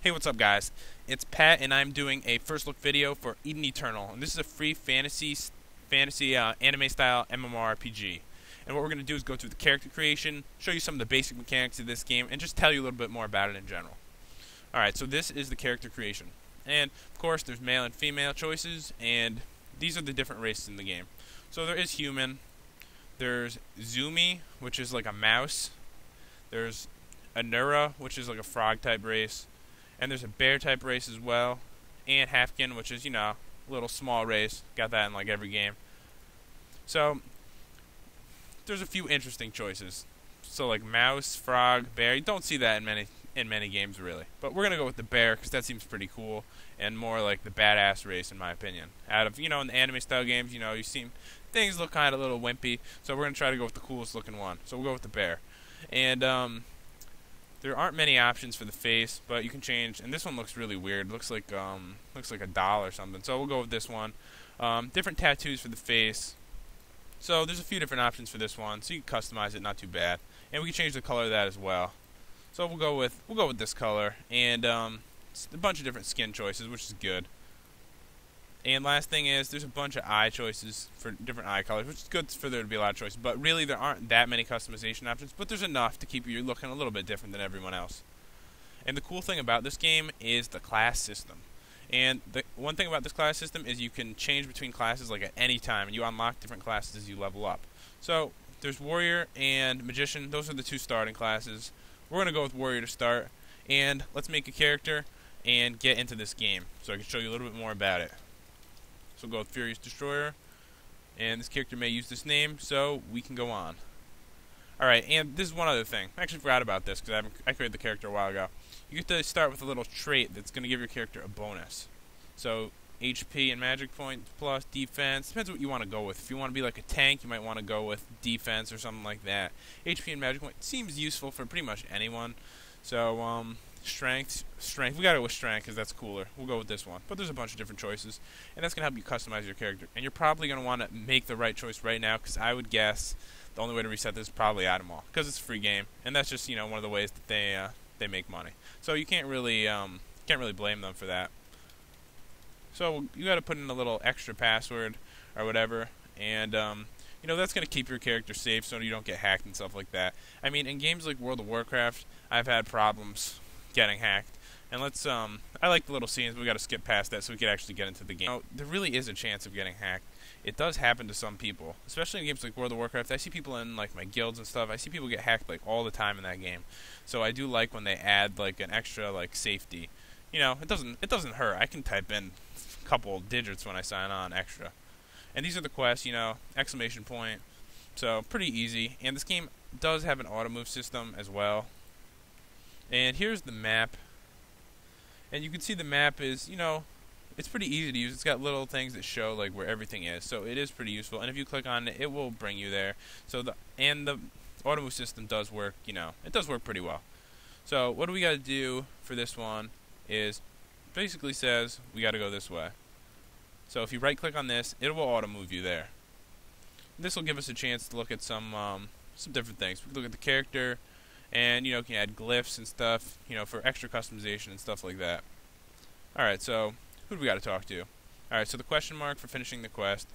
Hey, what's up, guys? It's Pat, and I'm doing a first look video for Eden Eternal, and this is a free fantasy anime-style MMORPG. And what we're going to do is go through the character creation, show you some of the basic mechanics of this game, and just tell you a little bit more about it in general. Alright, so this is the character creation. And, of course, there's male and female choices, and these are the different races in the game. So there is human, there's Zumi, which is like a mouse, there's Anura, which is like a frog-type race, and there's a bear-type race as well, and Halfkin, which is, a little small race. Got that in like every game. So there's a few interesting choices. So like mouse, frog, bear. You don't see that in many games really. But we're gonna go with the bear because that seems pretty cool and more like the badass race in my opinion. Out of in the anime style games, you see things look kind of a little wimpy. So we're gonna try to go with the coolest looking one. So we'll go with the bear. And there aren't many options for the face, but you can change. And this one looks really weird. Looks like a doll or something. So we'll go with this one. Different tattoos for the face. So there's a few different options for this one. So you can customize it, not too bad. And we can change the color of that as well. So we'll go with this color, and it's a bunch of different skin choices, which is good. And last thing is, there's a bunch of eye choices for different eye colors, which is good for there to be a lot of choices. But really, there aren't that many customization options, but there's enough to keep you looking a little bit different than everyone else. And the cool thing about this game is the class system. And the one thing about this class system is you can change between classes like at any time, and you unlock different classes as you level up. So there's Warrior and Magician. Those are the two starting classes. We're going to go with Warrior to start, and let's make a character and get into this game so I can show you a little bit more about it. So we'll go with Furious Destroyer, and this character may use this name, so we can go on. Alright, and this is one other thing. I actually forgot about this because I created the character a while ago. You get to start with a little trait that's going to give your character a bonus. So HP and magic points plus defense. Depends what you want to go with. If you want to be like a tank, you might want to go with defense or something like that. HP and magic point seems useful for pretty much anyone. So strength. We gotta go with strength because that's cooler. We'll go with this one. But there's a bunch of different choices, and that's gonna help you customize your character. And you're probably gonna want to make the right choice right now because I would guess the only way to reset this is probably add them all because it's a free game, and that's just one of the ways that they make money. So you can't really blame them for that. So you got to put in a little extra password or whatever, and that's going to keep your character safe so you don't get hacked and stuff like that. I mean, in games like World of Warcraft, I've had problems getting hacked. And I like the little scenes, but we got to skip past that so we can actually get into the game. There really is a chance of getting hacked. It does happen to some people, especially in games like World of Warcraft. I see people in like my guilds and stuff. I see people get hacked like all the time in that game. So I do like when they add like an extra like safety. It doesn't hurt. I can type in a couple digits when I sign on extra. And these are the quests, exclamation point. So pretty easy. And this game does have an auto move system as well. And here's the map. And you can see the map is, it's pretty easy to use. It's got little things that show like where everything is. So it is pretty useful. And if you click on it, it will bring you there. So the auto move system does work, it does work pretty well. So what do we got to do for this one is basically says we got to go this way. So if you right click on this, it will auto move you there. This will give us a chance to look at some different things. We can look at the character, and you can add glyphs and stuff, for extra customization and stuff like that. Alright, so who do we got to talk to? Alright, so the question mark for finishing the quest.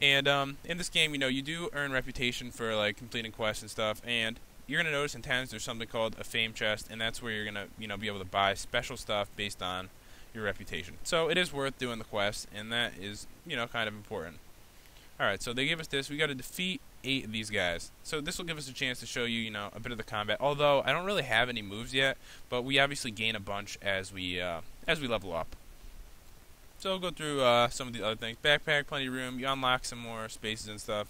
And in this game, you do earn reputation for like completing quests and stuff, and you're going to notice in towns there's something called a fame chest, and that's where you're going to be able to buy special stuff based on your reputation. So it is worth doing the quest, and that is, kind of important. Alright, so they give us this. We got to defeat 8 of these guys. So this will give us a chance to show you, a bit of the combat. Although I don't really have any moves yet, but we obviously gain a bunch as we level up. So we'll go through some of the other things. Backpack, plenty of room. You unlock some more spaces and stuff.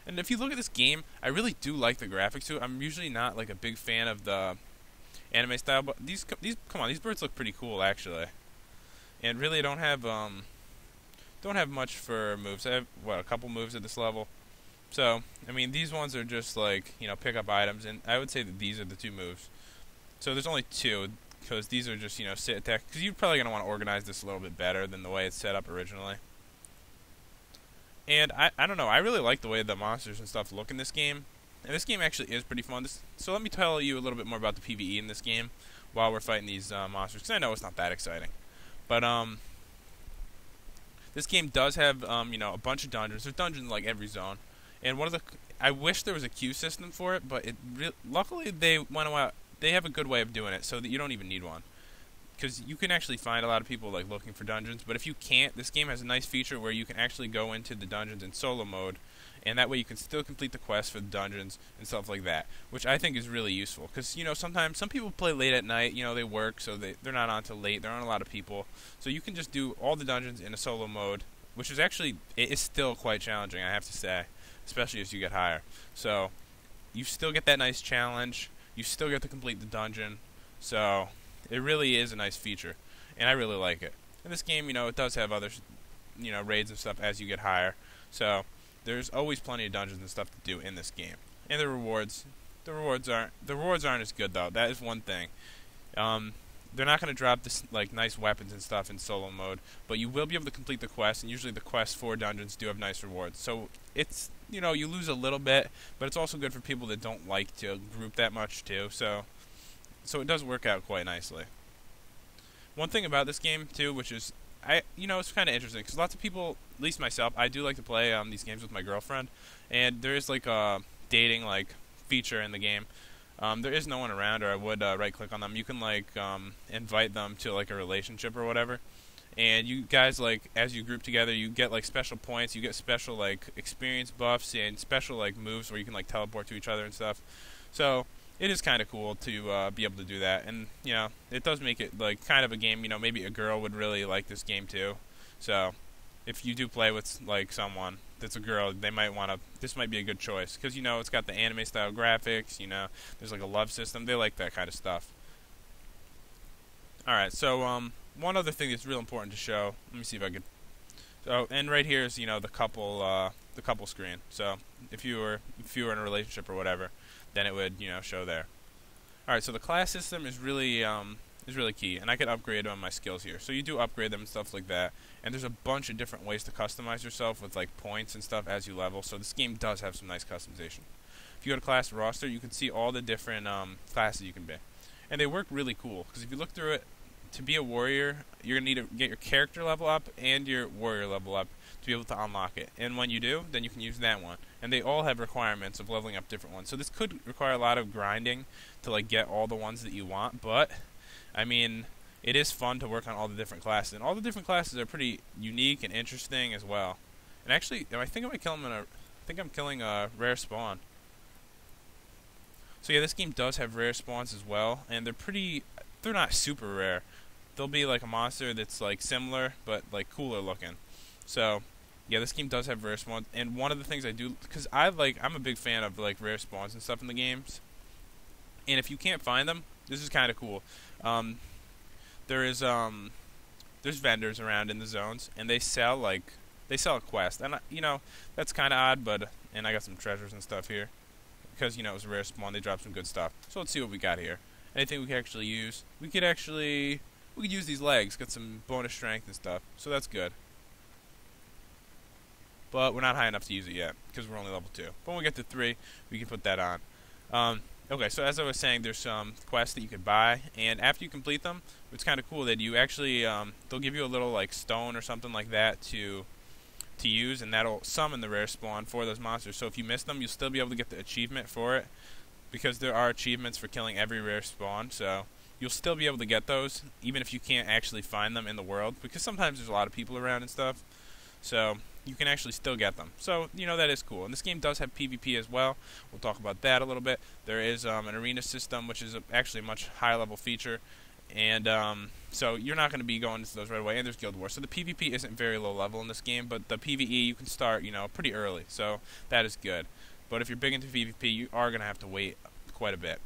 And if you look at this game, I really do like the graphics too. I'm usually not like a big fan of the anime style, but these birds look pretty cool actually. And really, I don't have much for moves. I have a couple moves at this level. So I mean, these ones are just like pick up items, and I would say that these are the 2 moves. So there's only 2 because these are just sit attack. Because you're probably gonna want to organize this a little bit better than the way it's set up originally. And I don't know, I really like the way the monsters and stuff look in this game. And this game actually is pretty fun. So let me tell you a little bit more about the PvE in this game. while we're fighting these monsters, because I know it's not that exciting. But this game does have a bunch of dungeons. There's dungeons in like every zone, and I wish there was a queue system for it, but luckily they went out. They have a good way of doing it, so that you don't even need one. Because you can actually find a lot of people like looking for dungeons, but if you can't, this game has a nice feature where you can actually go into the dungeons in solo mode, and that way you can still complete the quests for the dungeons and stuff like that, which I think is really useful. Because sometimes some people play late at night, they work, so they're not on till late. There aren't a lot of people, so you can just do all the dungeons in a solo mode, which is actually it is still quite challenging, I have to say, especially as you get higher. So you still get that nice challenge. You still get to complete the dungeon, so it really is a nice feature, and I really like it. In this game, it does have other, raids and stuff as you get higher, so there's always plenty of dungeons and stuff to do in this game. And the rewards aren't as good though. That is one thing. They're not going to drop this like nice weapons and stuff in solo mode, but you will be able to complete the quests, and usually the quests for dungeons do have nice rewards. So it's you lose a little bit, but it's also good for people that don't like to group that much too. So it does work out quite nicely. One thing about this game too, which is it's kind of interesting because lots of people, at least myself, I do like to play these games with my girlfriend, and there is like a dating like feature in the game. There is no one around, or I would right click on them. You can like invite them to like a relationship or whatever, and you guys like as you group together, you get like special points, you get special like experience buffs and special like moves where you can like teleport to each other and stuff. So it is kind of cool to be able to do that, and it does make it like kind of a game. Maybe a girl would really like this game too. So if you do play with like someone that's a girl, they might want to. This might be a good choice because it's got the anime style graphics. There's like a love system. They like that kind of stuff. All right, so one other thing that's real important to show. Let me see if I could. So and right here is the couple screen. So if you were in a relationship or whatever, then it would show there. All right, so the class system is really key, and I can upgrade on my skills here. So you do upgrade them and stuff like that, and there's a bunch of different ways to customize yourself with like points and stuff as you level. So this game does have some nice customization. If you go to class roster, you can see all the different classes you can be, and they work really cool. Because if you look through it, to be a warrior, you're gonna need to get your character level up and your warrior level up to be able to unlock it. And when you do, then you can use that one. And they all have requirements of leveling up different ones. So this could require a lot of grinding to like get all the ones that you want, but I mean, it is fun to work on all the different classes, and all the different classes are pretty unique and interesting as well. And actually, I think I might kill him I think I'm killing a rare spawn. So yeah, this game does have rare spawns as well, and they're not super rare. They'll be like a monster that's like similar, but like cooler looking. So yeah, this game does have rare spawns, and one of the things I do, because I'm a big fan of like rare spawns and stuff in the games, and if you can't find them, this is kind of cool. There's vendors around in the zones, and they sell a quest, and that's kind of odd, but and I got some treasures and stuff here because it was a rare spawn. They dropped some good stuff. So let's see what we got here. Anything we can actually use? We could use these legs, get some bonus strength and stuff. So that's good. But we're not high enough to use it yet because we're only level 2. But when we get to 3, we can put that on. Okay, so as I was saying, there's some quests that you could buy, and after you complete them, it's kind of cool that you actually they'll give you a little like stone or something like that to use, and that'll summon the rare spawn for those monsters. So if you miss them, you'll still be able to get the achievement for it, because there are achievements for killing every rare spawn. So you'll still be able to get those even if you can't actually find them in the world, because sometimes there's a lot of people around and stuff. So you can actually still get them. So, that is cool. And this game does have PvP as well. We'll talk about that a little bit. There is an arena system, which is actually a much higher level feature. And so you're not going to be going into those right away. And there's Guild Wars. So the PvP isn't very low level in this game, but the PvE you can start, pretty early. So that is good. But if you're big into PvP, you are going to have to wait quite a bit.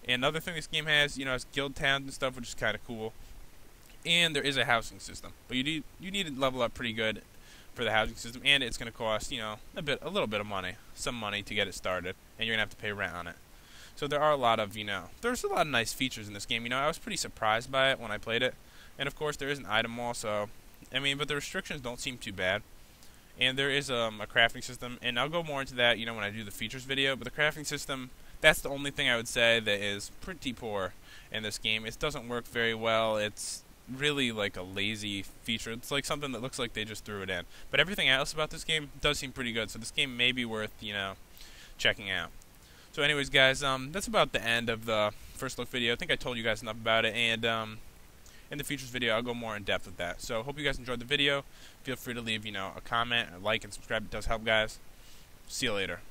And another thing this game has, is guild towns and stuff, which is kind of cool. And there is a housing system. But you need to level up pretty good for the housing system, and it's going to cost, a little bit of money, some money to get it started, and you're going to have to pay rent on it. So there are a lot of, there's a lot of nice features in this game. I was pretty surprised by it when I played it. And of course there is an item wall, so, but the restrictions don't seem too bad. And there is a crafting system, and I'll go more into that, when I do the features video, but the crafting system, That's the only thing I would say that is pretty poor in this game. It doesn't work very well. It's really like a lazy feature. It's like something that looks like they just threw it in. But everything else about this game does seem pretty good. So this game may be worth, checking out. So anyways, guys, that's about the end of the first look video. I think I told you guys enough about it, and in the features video, I'll go more in depth with that. So hope you guys enjoyed the video. Feel free to leave, a comment, a like, and subscribe. It does help, guys. See you later.